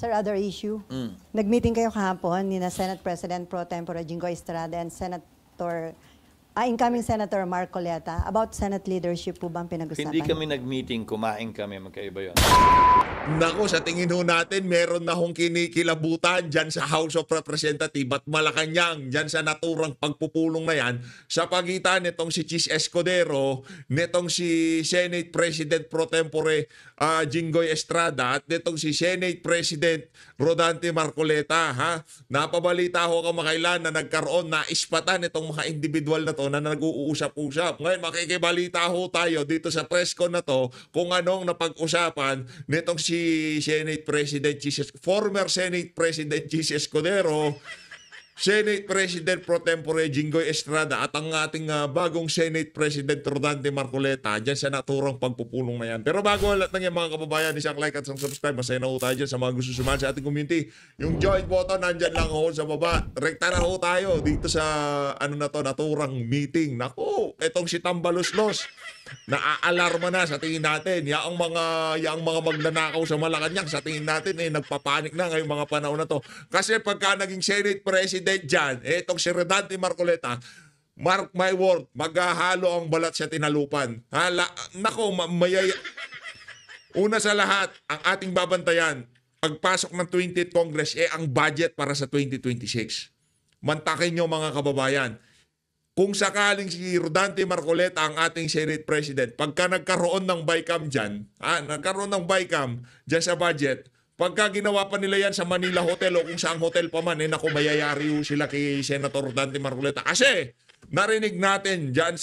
Sir, other issue. Nag-meeting kayo kahapon ni na Senate President Pro Tempore Jinggoy Estrada and incoming Senator Mark Coleta. About Senate leadership po bang pinag-usapan? Hindi kami nag-meeting, kumain kami, magkaiba yun. Nako, sa tingin ho natin, meron na hong kinikilabutan dyan sa House of Representatives at Malacanang, dyan sa naturang pagpupulong na yan, sa pagitan nitong si Chis Escudero, nitong si Senate President Pro Tempore Jinggoy Estrada, at nitong si Senate President Rodante Marcoleta. Ha? Napabalita ho kamakailan na nagkaroon na ispatan itong mga individual na to na nag-uusap-usap. Ngayon, makikibalita ho tayo dito sa press con na to kung anong napag-usapan nitong si Senate President former Senate President Chis Escudero, Senate President Pro Tempore Jinggoy Estrada at ang ating bagong Senate President Rodante Marcoleta dyan sa naturang pagpupulong na yan. Pero bago ang lahat ng yan, mga kababayan, isang like at isang subscribe. Masaya na ho tayo dyan sa mga gusto sumali sa ating community. Yung join button nandyan lang ho sa baba. Rekta na ho tayo dito sa naturang meeting. Naku, etong si Tambaluslos, naaalarma na sa tingin natin. Yang mga magnanakaw sa Malacanang, sa tingin natin nagpapanik na ngayong mga panahon na to. Kasi pagka naging Senate President dyan, itong si Rodante Marcoleta, mark my word, maghahalo ang balat sa tinalupan. Nako, una sa lahat, ang ating babantayan, pagpasok ng 20th Congress, ang budget para sa 2026. Mantakin nyo mga kababayan. Kung sakaling si Rodante Marcoleta ang ating Senate President, pagka nagkaroon ng BICAM dyan, dyan sa budget, pagka ginawa pa nila yan sa Manila Hotel o kung saang hotel pa man, naku, mayayari sila kay Senator Rodante Marcoleta. Kasi narinig natin dyan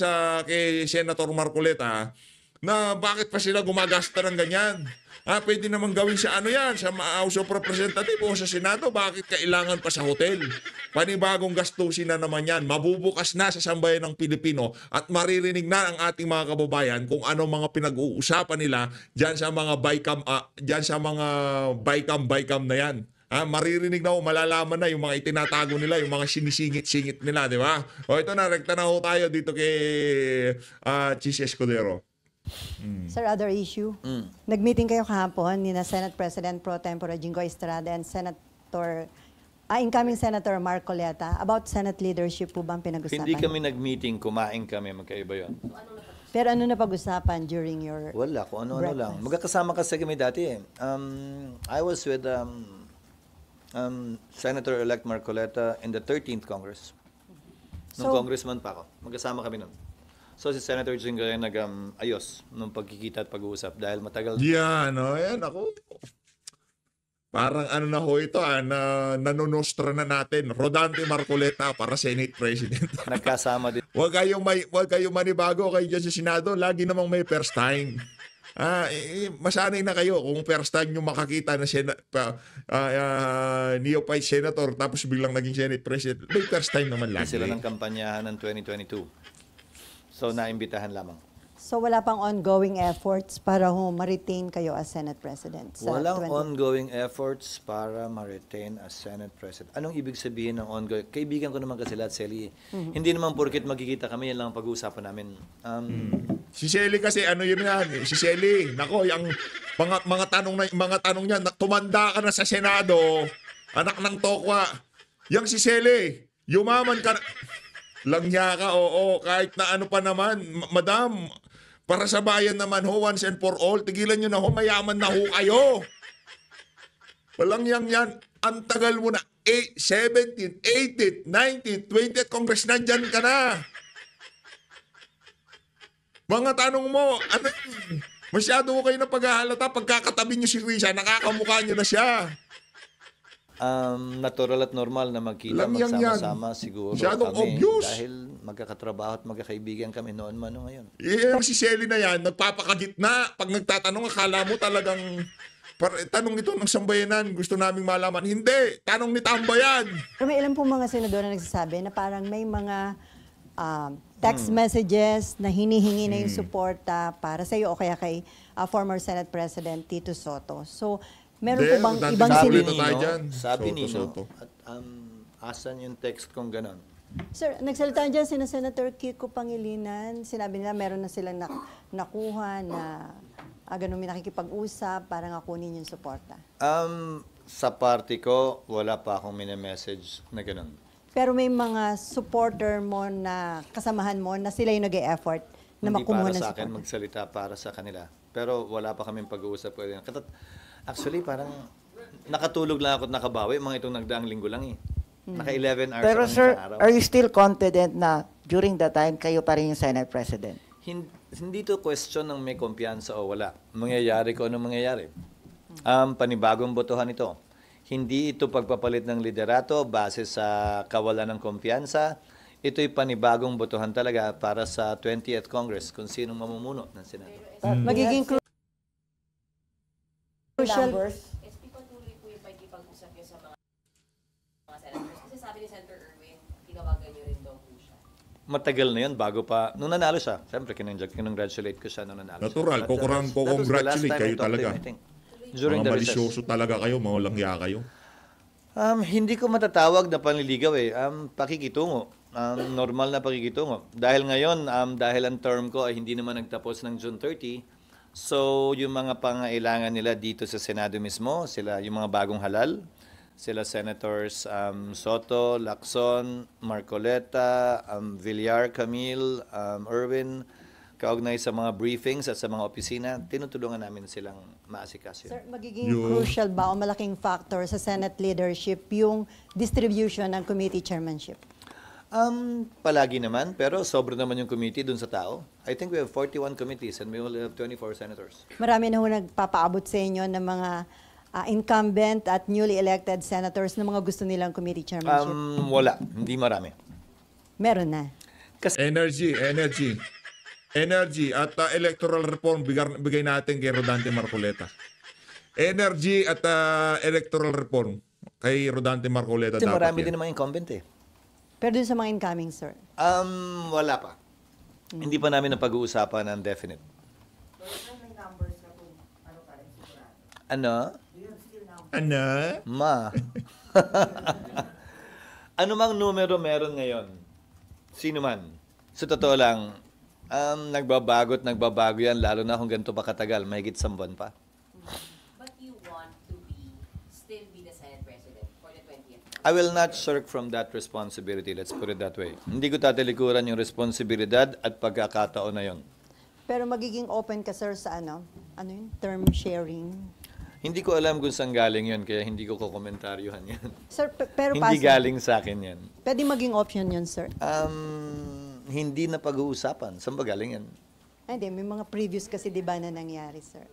kay Senator Marcoleta na bakit pa sila gumagasta ng ganyan. Pwede naman gawin sa sa House of Representatives o sa Senado. Bakit kailangan pa sa hotel? Panibagong gastusin na naman yan. Mabubukas na sa sambayan ng Pilipino at maririnig na ang ating mga kababayan kung ano mga pinag-uusapan nila dyan sa mga BICAM na yan. Maririnig na malalaman na yung mga itinatago nila, yung mga sinisingit-singit nila, di ba? O ito na, rekta na ho tayo dito kay Chis Escudero. Sir, other issue. Nag-meeting kayo kahapon ni na Senate President Pro Tempore Jinggoy Estrada and incoming Senator Mark Coleta. About Senate leadership po bang pinag-usapan? Hindi kami nag-meeting, kumain kami, magkaiba yun. Pero ano na pag-usapan during your Wala, kung ano-ano breakfast? lang. Magkakasama kasi kami dati I was with Senator-elect Marcoleta in the 13th Congress. Nung congressman pa ako. Magkasama kami nun. So si Senator Jinggoy nag-ayos nung pagkikita at pag-uusap dahil matagal. Yan, ako. Parang na ho ito, nanonostra na natin. Rodante Marcoleta para Senate President. Nagkasama din. Huwag kayong manibago kayo dyan sa Senado. Lagi namang may first time. Masanay na kayo kung first time nyo makakita na neophyte senator tapos biglang naging Senate President. May first time naman lagi. Sila ng kampanyahan ng 2022. So, naimbitahan lamang. So wala pang ongoing efforts para ma-retain kayo as Senate President? Walang ongoing efforts para ma-retain as Senate President. Anong ibig sabihin ng ongoing? Kaibigan ko naman kasi lahat, Selly. Hindi naman porket magkikita kami, yan lang ang pag-uusapan namin. Si Selly kasi yun yan. Si Selly, nako, yung mga tanong niya, tumanda ka na sa Senado, anak ng tokwa. Yang si Selly, yumaman ka na. Lang niya ka, oo, kahit na pa naman, madam, para sa bayan naman ho, once and for all, tigilan nyo na ho, mayaman na ho kayo. Walang yan, ang tagal mo na, 17th, 18th, 19th, 20th Congress, nandyan ka na. Mga tanong mo, masyado ko kayo na paghahalata, pagkakatabi nyo si Risa, nakakamukha nyo na siya. Natural at normal na magkita, magsama-sama siguro masyadong kami obvious. dahil magkakatrabaho at magkakaibigan kami noon man ngayon. Si Selly na yan, nagpapakagitna. Pag nagtatanong, akala mo talagang tanong ito ng sambayanan, gusto naming malaman. Hindi, tanong ni Tambayan. Pero may ilan pong mga senador na nagsasabi na parang may mga text messages na hinihingi na yung suporta para sa iyo o kaya kay former Senate President Tito Soto. So, meron po bang ibang Sabi Nino, at asan yung text kong ganon? Sir, nagsalita dyan sina Senator Kiko Pangilinan. Sinabi nila meron na silang nakuha na ganun may nakikipag-usap para nga kunin yung suporta. Sa party ko, wala pa akong mini-message na ganun. Pero may mga supporter mo na kasamahan mo na sila yung nag-e-effort na Hindi makumuha para ng sa akin, support. magsalita para sa kanila. Pero wala pa kaming pag-uusap ko. Actually, parang nakatulog lang ako at nakabawi. Mga itong nagdaang linggo lang eh. Naka 11 hours Pero ako sir, isang araw. are you still confident na during that time, kayo pa rin yung Senate President? Hindi to question ng may kumpiyansa o wala. Mangyayari ko anong mangyayari. Panibagong botohan ito. Hindi ito pagpapalit ng liderato base sa kawalan ng kumpiyansa. Ito'y panibagong botohan talaga para sa 20th Congress kung sinong mamumuno ng Senado. Magiging crucial. SP patuloy po yung pag-ipag-usap niyo sa mga senators. Kasi sabi ni Senator Erwin, tinawagan niyo rin daw po siya. Matagal na yun bago pa, nung nanalo siya, siyempre kinongratulate ko siya nung nanalo Natural, siya. But, kukurang that was the last congratulate time I kayo talked to him, talaga. I think. During Mga the recess. malisyoso talaga kayo, mga langya kayo. Hindi ko matatawag na panliligaw eh. Pakikitungo. Normal na pakikitungo. Dahil ngayon, dahil ang term ko ay hindi naman nagtapos ng June 30, so yung mga pangailangan nila dito sa Senado mismo, sila yung mga bagong halal, sila Senators Soto, Lacson, Marcoleta, Villar, Camille, Erwin, kaugnay sa mga briefings at sa mga opisina, tinutulungan namin silang maasikaso. Sir, magiging crucial ba o malaking factor sa Senate leadership yung distribution ng committee chairmanship? Palagi naman, pero sobra naman yung committee dun sa tao. I think we have 41 committees and we only have 24 senators. Marami na ho nagpapaabot sa inyo ng mga incumbent at newly elected senators na mga gusto nilang committee chairmanship. Wala, hindi marami. Meron na. Energy at electoral reform bigay natin kay Rodante Marcoleta. Energy at electoral reform kay Rodante Marcoleta Kasi dapat marami yan. din naman incumbent eh. Pero dun sa mga incoming, sir. Wala pa. Hindi pa namin napag-uusapan ng definite. Ano? Ano? Ma. Ano mang numero meron ngayon? Sino man? Sa totoo lang, nagbabago yan, lalo na kung ganito pa katagal, mahigit 10 buwan pa. But you want to still be the Senate President for the 20th. I will not shirk from that responsibility, let's put it that way. Hindi ko tatalikuran yung responsibilidad at pagkakataon na yon. Pero magiging open ka, sir, sa ano yun? Term sharing. Hindi ko alam kung saan galing yon, kaya hindi ko kukomentaryuhan yan. Sir, pero Hindi paso. galing sa akin yan. Pwede maging option yun, sir. Hindi na pag-uusapan. Saan ba galing yan? Ay, hindi. May mga previous kasi, di ba, na nangyari, sir.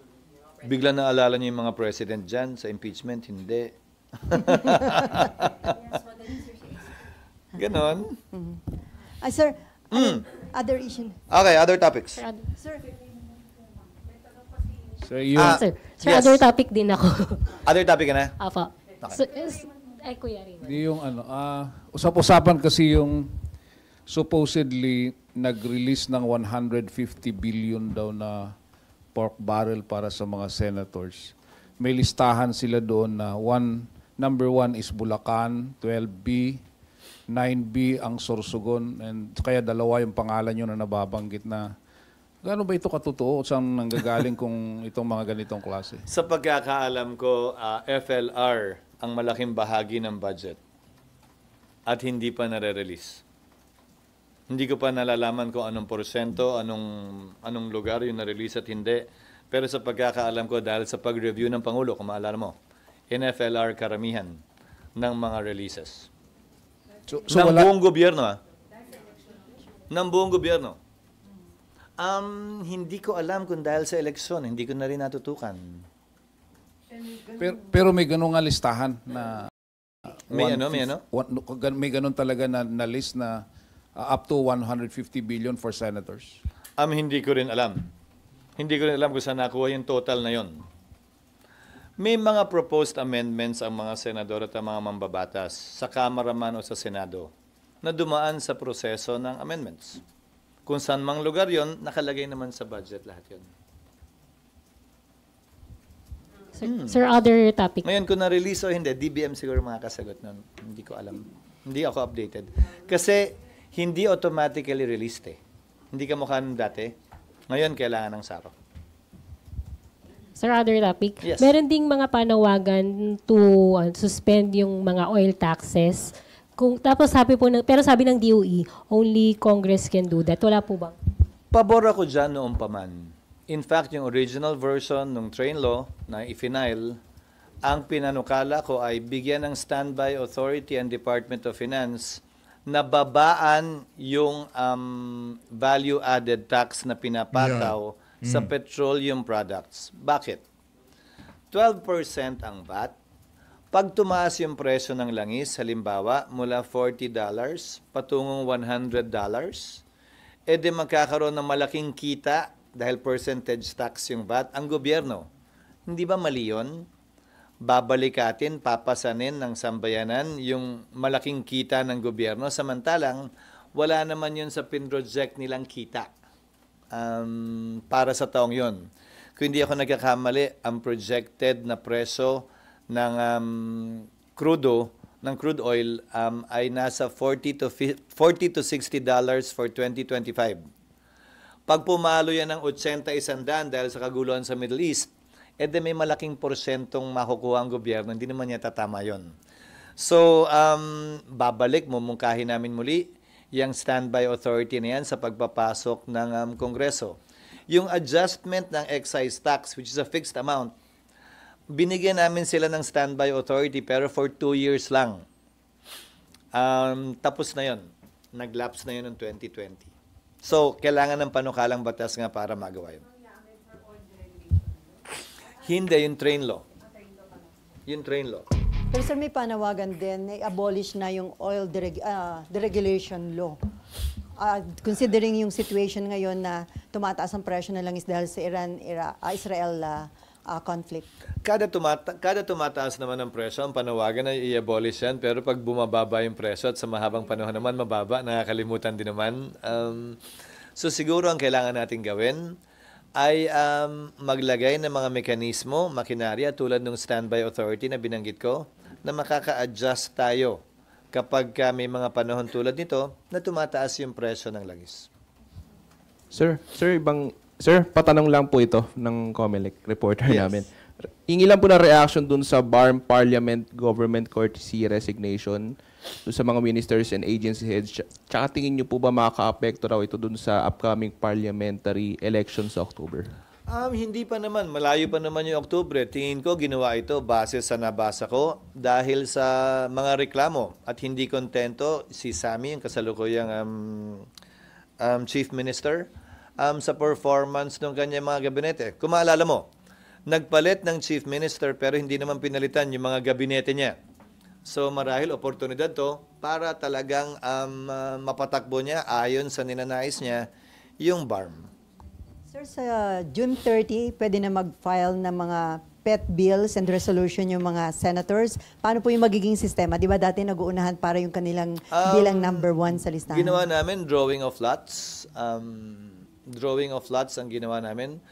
Bigla naalala niyo yung mga president dyan sa impeachment? Hindi. Ganon. Ay, sir, other issue. Okay, other topics. Sir, So, yun, Sir, Yes. other topic din ako. Other topic ka na? Apa. So, ay, Kuya Raymond. yung usap-usapan kasi yung supposedly nag-release ng 150 billion daw na pork barrel para sa mga senators. May listahan sila doon na number 1 is Bulacan, 12B, 9B ang Sorsogon, and kaya dalawa yung pangalan nyo na nababanggit na gaano ba ito katotoo? Saan nanggagaling kung itong mga ganitong klase? Sa pagkakaalam ko, FLR ang malaking bahagi ng budget at hindi pa nare-release. Hindi ko pa nalalaman kung anong porsyento, anong lugar yung na-release at hindi. Pero sa pagkakaalam ko, dahil sa pag-review ng Pangulo, kung maalala mo, NFLR karamihan ng mga releases. So ng wala, buong gobyerno, ng buong gobyerno. Hindi ko alam kung dahil sa eleksyon, hindi ko na rin natutukan. pero may ganun nga listahan na May 150 may ganun talaga na list na up to 150 billion for senators. Hindi ko rin alam. Hindi ko rin alam kung saan nakuha yung total na yon. May mga proposed amendments ang mga senador at ang mga mambabatas sa Kamara man o sa Senado na dumaan sa proseso ng amendments. Kung saan mang lugar yon, nakalagay naman sa budget lahat yon. Sir, other topic. Ngayon, kung na-release o hindi, DBM siguro makakasagot nun. Hindi ko alam. Hindi ako updated. Kasi hindi automatically released eh. Hindi ka mukha ng dati. Ngayon, kailangan ng SARO. Sir, other topic. Yes. Meron ding mga panawagan to suspend yung mga oil taxes. Tapos pero sabi ng DOE, only Congress can do that. Wala po bang? Pabor ako dyan noong paman. In fact, yung original version ng train law na ifinail, ang pinanukala ko ay bigyan ng standby authority and Department of Finance na babaan yung value-added tax na pinapataw sa petroleum products. Bakit? 12% ang VAT. Pag tumaas yung presyo ng langis, halimbawa, mula $40 patungong $100, di magkakaroon ng malaking kita dahil percentage tax yung VAT ang gobyerno. Hindi ba mali yun? Babalikatin, papasanin ng sambayanan yung malaking kita ng gobyerno, samantalang wala naman yun sa pinroject nilang kita para sa taong yun. Kung hindi ako nagkakamali, ang projected na presyo ng crude oil ay nasa $40 to $60 for 2025. Pag pumalo yan ng 81 dahil sa kaguluhan sa Middle East, may malaking porsyentong makukuha ang gobyerno, hindi naman niya tatama yun. So, babalik, mumungkahin namin muli yung standby authority na yan sa pagpapasok ng Kongreso. Yung adjustment ng excise tax, which is a fixed amount, binigyan namin sila ng standby authority pero for 2 years lang. Tapos na yon, nag-lapse na yun ng 2020. So, kailangan ng panukalang batas nga para magawa yun. Hindi, yung train law. Yung train law. Pero sir, may panawagan din, i-abolish na yung oil deregulation law. Considering yung situation ngayon na tumataas ang presyo na langis dahil sa Israel conflict. Kada tumataas naman ang presyo, ang panawagan ay i-abolish yan, pero pag bumababa yung presyo at sa mahabang panahon naman mababa, nakakalimutan din naman. So siguro ang kailangan natin gawin ay maglagay ng mga mekanismo, makinarya tulad ng standby authority na binanggit ko, na makaka-adjust tayo kapag may mga panahon tulad nito na tumataas yung presyo ng langis. Sir, patanong lang po ito ng COMELEC reporter Yes. namin. Hingi lang po na reaction dun sa BARM Parliament Government Courtesy Resignation dun sa mga ministers and agency heads. Tsaka tingin niyo po ba makaka-apekto raw ito dun sa upcoming parliamentary elections sa October? Hindi pa naman. Malayo pa naman yung Oktubre. Tingin ko ginawa ito base sa nabasa ko dahil sa mga reklamo at hindi kontento si Sammy, yung kasalukuyang Chief Minister, sa performance ng kanyang mga gabinete. Kung maalala mo, nagpalit ng Chief Minister pero hindi naman pinalitan yung mga gabinete niya. So marahil oportunidad to para talagang mapatakbo niya ayon sa ninanais niya yung BARM. Sir, sa June 30, pwede na mag-file ng mga pet bills and resolution yung mga senators. Paano po yung magiging sistema? Di ba dati nag-uunahan para yung kanilang bilang number 1 sa listahan? Ginawa namin drawing of lots. Drawing of lots ang ginawa namin.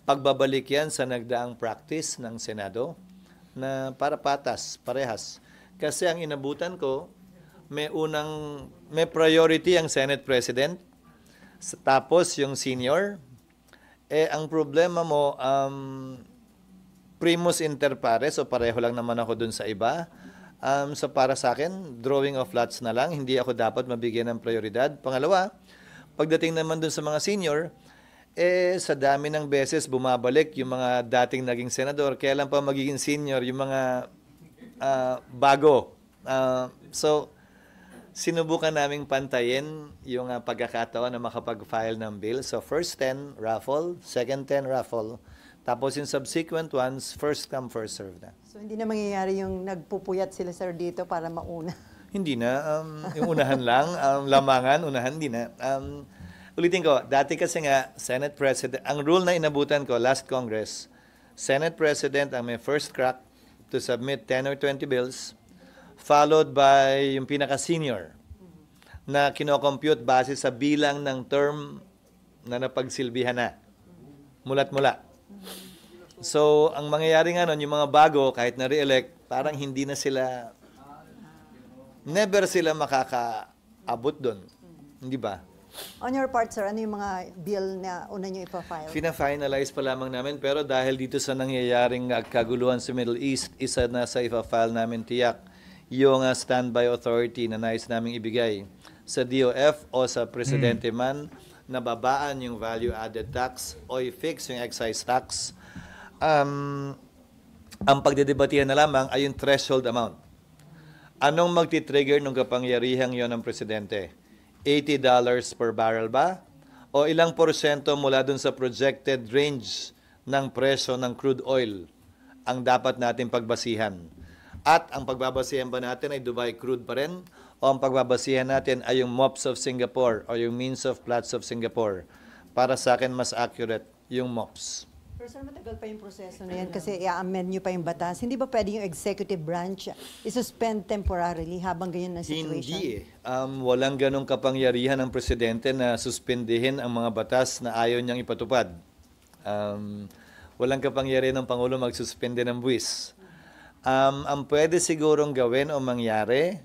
Pagbabalik yan sa nagdaang practice ng Senado na para patas, parehas. Kasi ang inabutan ko, may priority ang Senate President, tapos yung senior. Ang problema mo, primus inter pares, o pareho lang naman ako dun sa iba. So para sa akin, drawing of lots na lang, hindi ako dapat mabigyan ng prioridad. Pangalawa, pagdating naman dun sa mga senior, sa dami ng beses bumabalik yung mga dating naging senador, kailan pa magiging senior yung mga bago. So, sinubukan naming pantayin yung pagkakataon na makapag-file ng bill. So, first 10, raffle. Second 10, raffle. Tapos yung subsequent ones, first come, first serve na. So, hindi na mangyayari yung nagpupuyat sila, sir, dito para mauna. Hindi na. Yung unahan lang. Lamangan, unahan, hindi na. Ulitin ko, dati kasi nga, Senate President, ang rule na inabutan ko last Congress, Senate President ang may first crack to submit 10 or 20 bills, followed by yung pinaka-senior na kinocompute base sa bilang ng term na napagsilbihan na. Mulat-mula. So, ang mangyayari nga nun, yung mga bago, kahit na re-elect, parang hindi na sila, never sila makakaabot doon. Hindi ba? On your part, sir, ano yung mga bill na una nyo ipa-file? Fina-finalize pa lamang namin, pero dahil dito sa nangyayaring kaguluhan sa Middle East, isa na sa ipa-file namin tiyak yung standby authority na nais naming ibigay sa DOF o sa Presidente man na babaan yung value-added tax o i-fix yung excise tax. Ang pagdedebatihan na lamang ay yung threshold amount. Anong magti-trigger ng kapangyarihang yon ng Presidente? $80 per barrel ba? O ilang porsyento mula dun sa projected range ng presyo ng crude oil ang dapat natin pagbasihan? At ang pagbabasihan ba natin ay Dubai crude pa rin? O ang pagbabasihan natin ay yung MOPS of Singapore o yung Means of Platts of Singapore? Para sa akin, mas accurate yung MOPS. Pero sir, matagal pa yung proseso na yan kasi i-amend nyo pa yung batas. Hindi ba pwede yung executive branch isuspend temporarily habang ganyan na situation? Hindi walang ganong kapangyarihan ng Presidente na suspendihin ang mga batas na ayaw niyang ipatupad. Walang kapangyarihan ng Pangulo magsuspende ng buwis. Ang pwede sigurong gawin o mangyari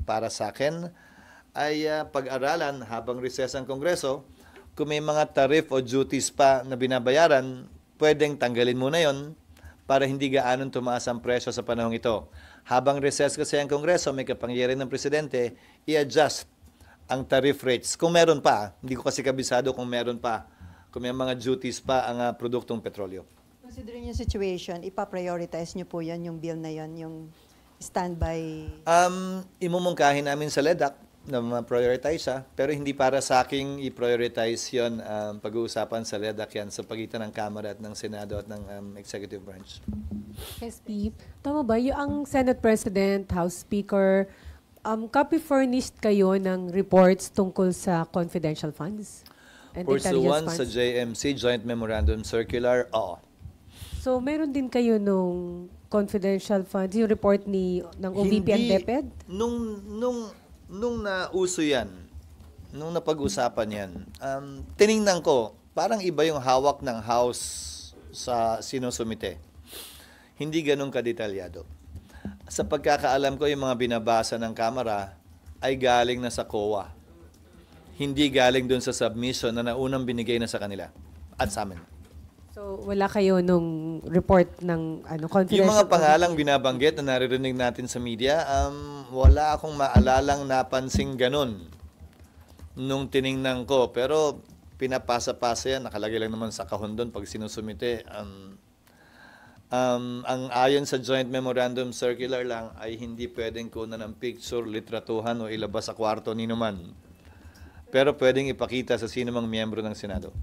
para sa akin ay pag-aralan habang recess ang Kongreso. Kung may mga tariff o duties pa na binabayaran, pwedeng tanggalin muna yon para hindi gaanong tumaas ang presyo sa panahong ito. Habang recess kasi ang Kongreso, may kapangyarihan ng Presidente, i-adjust ang tariff rates. Kung meron pa, hindi ko kasi kabisado kung meron pa, kung may mga duties pa ang produktong petrolyo. Considering yung situation, ipa-prioritize nyo po yan, yung bill na yon, yung standby. Imumungkahin namin sa LEDAC na ma-prioritize pero hindi para sa aking i-prioritize yon. Pag-uusapan sa LEDAC yan sa pagitan ng Kamara at ng Senado at ng Executive Branch. SP, tama ba? Ang Senate President, House Speaker, copy furnished kayo ng reports tungkol sa confidential funds? And Pursuant intelligence sa funds? JMC, Joint Memorandum Circular, oo. So, meron din kayo nung confidential funds, yung report ng OVP and DepEd? Nung nauso yan, nung napag-usapan yan, tiningnan ko, parang iba yung hawak ng House sa sinusumite. Hindi ganun kadetalyado. Sa pagkakaalam ko, yung mga binabasa ng Kamara ay galing na sa COA. Hindi galing dun sa submission na naunang binigay na sa kanila at sa amin. So, wala kayo nung report ng confidential? Yung mga pangalang binabanggit na naririnig natin sa media, wala akong maalalang napansing ganun nung tiningnan ko. Pero pinapasa-pasa yan, nakalagay lang naman sa kahon doon pag sinusumite. Ang ayon sa Joint Memorandum Circular lang ay hindi pwedeng kunan ng picture, litratuhan o ilabas sa kwarto ni naman. Pero pwedeng ipakita sa sino mang miyembro ng Senado.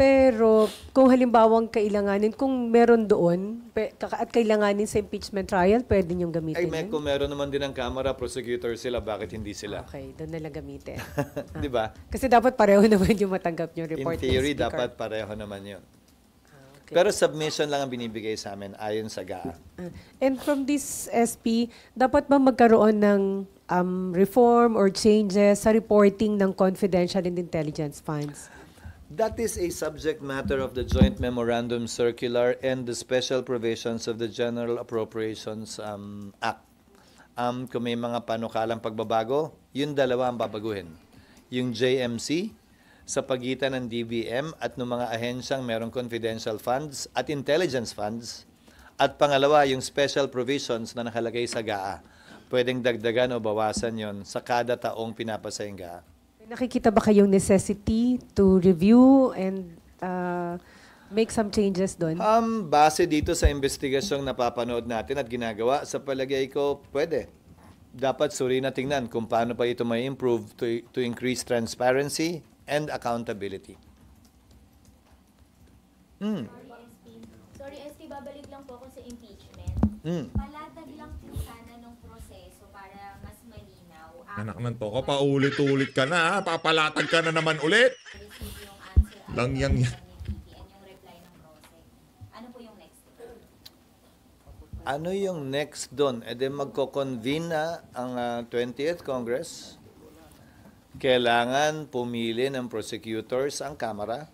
Pero kung halimbawang kailanganin, kung meron doon at kailanganin sa impeachment trial, pwede niyong gamitin yun? Kung meron naman din ang Kamara, prosecutor sila, bakit hindi sila? Okay, doon na lang gamitin. Di ba? Kasi dapat pareho naman yung matanggap yung report. In theory, ng Speaker. dapat pareho naman yun. Okay. Pero submission lang ang binibigay sa amin ayon sa GAA. And from this SP, dapat ba magkaroon ng reform or changes sa reporting ng confidential and intelligence funds? That is a subject matter of the Joint Memorandum Circular and the special provisions of the General Appropriations Act. Kung may mga panukalang pagbabago, yung dalawa ang babaguhin. Yung JMC sa pagitan ng DBM at ng mga ahensyang merong confidential funds at intelligence funds. At pangalawa, yung special provisions na nakalagay sa GAA. Pwedeng dagdagan o bawasan yon sa kada taong pinapasa yung GAA. Nakikita ba kayong necessity to review and make some changes doon? Base dito sa investigasyong napapanood natin at ginagawa, sa palagay ko, pwede. Dapat suri na tingnan kung paano pa ito may improve to increase transparency and accountability. Sorry, SP, babalik lang po ako sa impeachment. Palatag lang po sana nung proseso para mas malinaw. Anak ng toko, paulit-ulit ka na, ha? Papalatag ka na naman ulit. Receive yung answer Lang yang yan. and yung reply ng process. Ano po yung next step? Ano yung next doon? E de magko-convene na ang 20th Congress. Kailangan pumili ng prosecutors ang Kamara.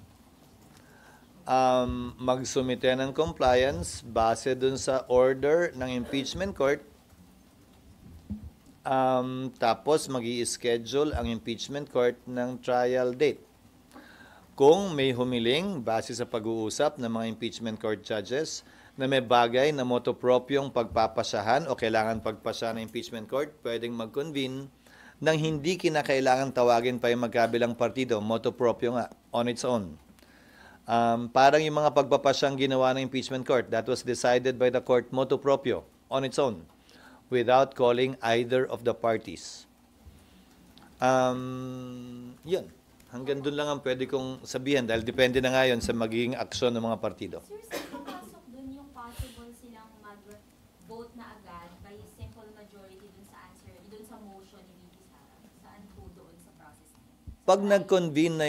Magsumite ng compliance base dun sa order ng impeachment court. Tapos mag-i-schedule ang impeachment court ng trial date. Kung may humiling base sa pag-uusap ng mga impeachment court judges na may bagay na motopropyong pagpapasahan o kailangan pagpasa ng impeachment court, pwedeng mag-convene nang hindi kinakailangan tawagin pa yung magkabilang partido, motopropyo nga, on its own. Parang yung mga pagpapasyang ginawa ng impeachment court, that was decided by the court motopropyo, on its own, without calling either of the parties. Yun. Hanggang doon lang ang pwede kong sabihin dahil depende na nga yun sa magiging aksyon ng mga partido. Sir, saan papasok dun yung possible silang mag-vote na agad by simple majority dun sa answer, dun sa motion ni VP Sara? Saan po doon sa process? Pag nag-convene na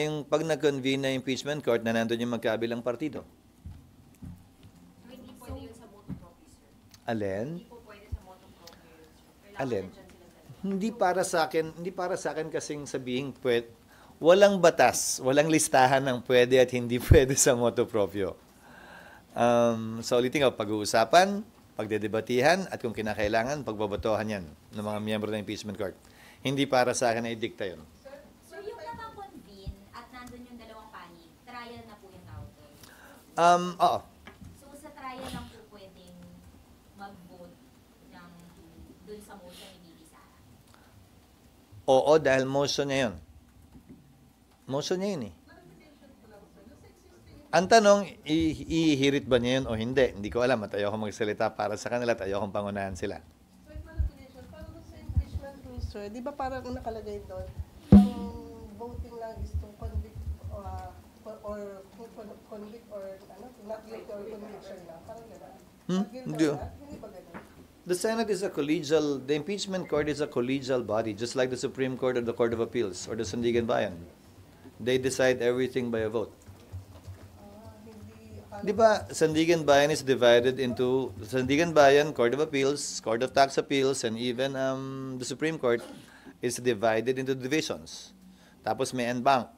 yung impeachment court na nandun yung magkabilang partido. Hindi pwede yun sa motu proprio, sir. Alin? Hindi po pwede sa motu proprio yun, sir. Kailangan Alin? nandyan sila dalawa. Hindi para sa akin kasing sabihin walang batas, walang listahan ng pwede at hindi pwede sa motu proprio. So ulitin ko, pag-uusapan, pagdedebatihan, at kung kinakailangan, pagbabotohan yan ng mga miyembro ng impeachment court. Hindi para sa akin na idikta yun. So yung nakakonvene at nandun yung dalawang panig, trial na po yung tawag doon. Oo. So sa trial lang po pwedeng mag-vote dun sa motion ni VP Sara? Oo, dahil motion niya yun. Motion niya yun eh. Ang tanong, ihirit ba niya yun o hindi? Hindi ko alam at ayoko magsalita para sa kanila at ayokong pangunahan sila. So, clarification, parang sa impeachment rules, sir, di ba parang nakalagay doon, ang voting lang is to convict or convict or not guilty or conviction lang. Parang gano'n. Not guilty Hindi. or not, hindi ba gano'n? The Senate is the impeachment court is a collegial body, just like the Supreme Court or the Court of Appeals or the Sandigan Bayan. They decide everything by a vote. Di ba, Sandigan Bayan is divided into Sandigan Bayan, Court of Appeals, Court of Tax Appeals, and even the Supreme Court is divided into divisions. Tapos may en banc.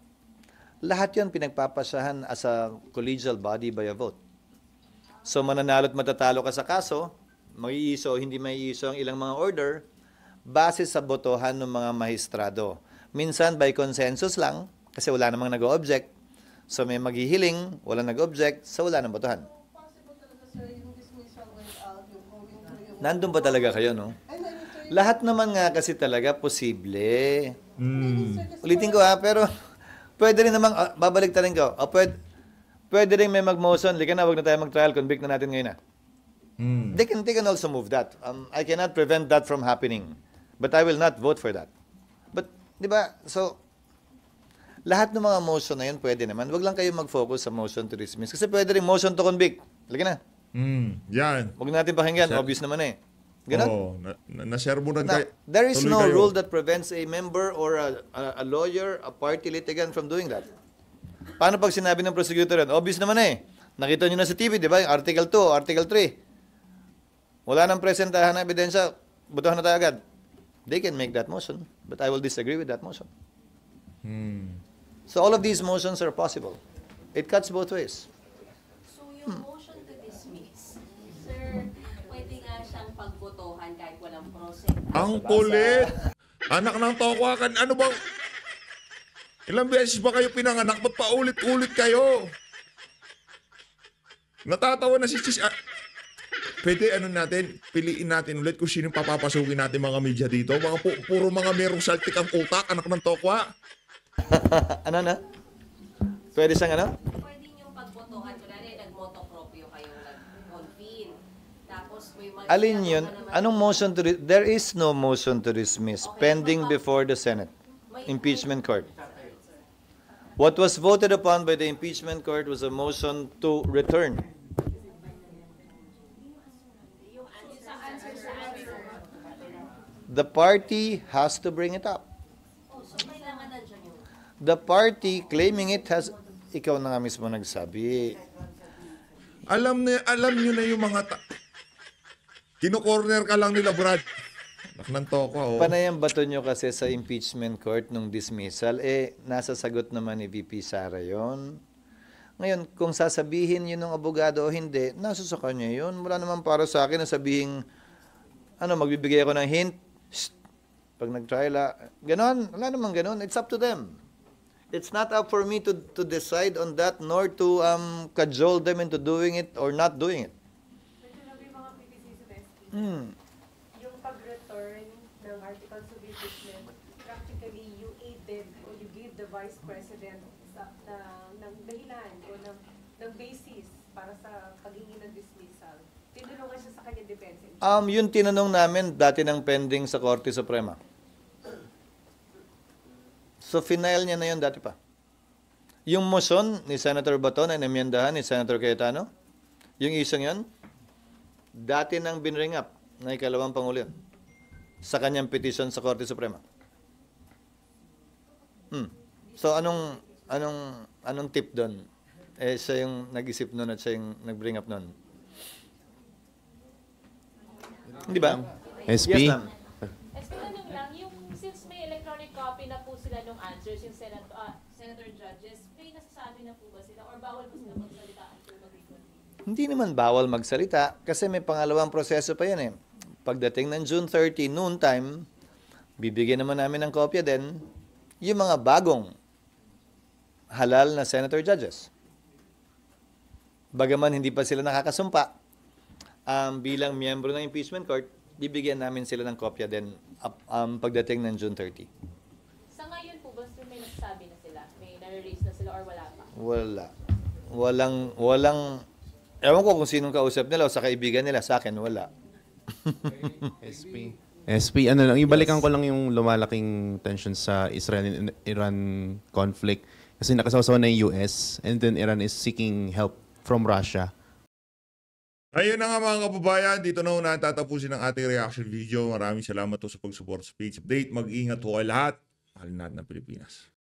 Lahat yon pinagpapasahan as a collegial body by a vote. So mananalo at matatalo ka sa kaso, maiiso o hindi maiiso ang ilang mga order, base sa botohan ng mga mahistrado. Minsan by consensus lang, kasi wala namang nag-o-object. So may maghihiling, wala nag-object, so wala nang botohan. Possible talaga, sir, yung dismissal without yung going through yung... Nandun ba talaga kayo, no? Lahat naman nga kasi talaga posible. Ulitin ko pero pwede rin naman, babalik rin ko. Pwede rin may mag-motion, lika na, wag na tayo mag-trial, convict na natin ngayon na. They can also move that. I cannot prevent that from happening. But I will not vote for that. But, di ba, so, lahat ng mga motion na yun, pwede naman. Wag lang kayo mag-focus sa motion to dismiss. Kasi pwede rin motion to convict. Halika na. Yan. Huwag natin pakinggan. Sir. Obvious naman eh. Ganon? Oo, na-share mo na Now, kayo. there is Tuloy no kayo. rule that prevents a member or a lawyer, a party litigant from doing that. Paano pag sinabi ng prosecutor yun? Obvious naman eh. Nakita nyo na sa TV, di ba? Yung Article 2, Article 3. Wala nang presentahan na ebidensya. Butuhan na tayo agad. They can make that motion. But I will disagree with that motion. So all of these motions are possible. It cuts both ways. So yung motion to dismiss, sir, pwede nga siyang pagbotohan kahit walang process. Ang kulit! Anak ng tokwakan, ano bang... Ilang beses ba kayo pinanganak? Ba't paulit-ulit kayo? Natatawa na si Chis. Pwede natin, piliin natin ulit kung sino papapasukin natin mga media dito. Mga puro mga merong saltik ang utak, anak ng tokwa. Ano na? Pwede siyang ano? Pwede yung pagbotohan, kunwari nag-moto proprio kayong nag-convene. Tapos may Alin yun? Anong motion to There is no motion to dismiss pending before the Senate. Impeachment court. What was voted upon by the impeachment court was a motion to return. The party has to bring it up. So kailangan nandiyan yung... The party claiming it has... Ikaw na nga mismo nagsabi. Alam nyo na yung mga... Kino-corner ka lang nila, Brad. Anak ng tokwa, oh. Panay ang bato nyo kasi sa impeachment court nung dismissal, nasa sagot naman ni VP Sara yon. Ngayon, kung sasabihin yun ng abogado o hindi, nasa sa kanya yun. Wala naman para sa akin na sabihin, magbibigay ako ng hint, pag nag-trial, ganon, wala namang ganon. It's up to them. It's not up for me to decide on that, nor to cajole them into doing it or not doing it. mga criticism, SP. Hmm. Yung pag-return ng articles of impeachment, practically you aided or you gave the Vice President ng dahilan o ng basis para sa paghingi ng dismissal. Tinulungan siya sa kanyang defense. Yung tinanong namin dati ng pending sa Korte Suprema. So, final niya na yun dati pa. Yung motion ni Senator Bato na inamyendahan ni Senator Cayetano, yung isang yun, dati nang binring up na ikalawang Pangulo yun sa kanyang petition sa Korte Suprema. So, anong tip doon? Siya yung nag-isip nun at siya yung nag-bring up nun. Hindi ba? SP? Yes, ma'am. Tanong lang, yung since may electronic copy na po sila ng answers, yung senator judges, may nasasabi na po ba sila or bawal po sila magsalita after mag-reconvene? Hindi naman bawal magsalita kasi may pangalawang proseso pa yan eh. Pagdating ng June 30, noon time, bibigyan naman namin ng kopya din yung mga bagong halal na senator judges. Bagaman hindi pa sila nakakasumpa, bilang miyembro ng impeachment court, bibigyan namin sila ng kopya din pagdating ng June 30. Sa ngayon po ba may nasasabi na sila? May nare-raise na sila or wala pa? Wala. Walang, ewan ko kung sinong kausap nila o sa kaibigan nila. Sa akin, wala. SP, ano lang, ibalikan ko lang yung lumalaking tension sa Israel-Iran conflict. Kasi nakasawasawa na yung US and then Iran is seeking help from Russia. Ayun na nga mga kababayan, dito na una tatapusin ang ating reaction video. Maraming salamat po sa pag-support sa Page Update. Mag-ingat po kayo lahat. Mahal natin ng Pilipinas.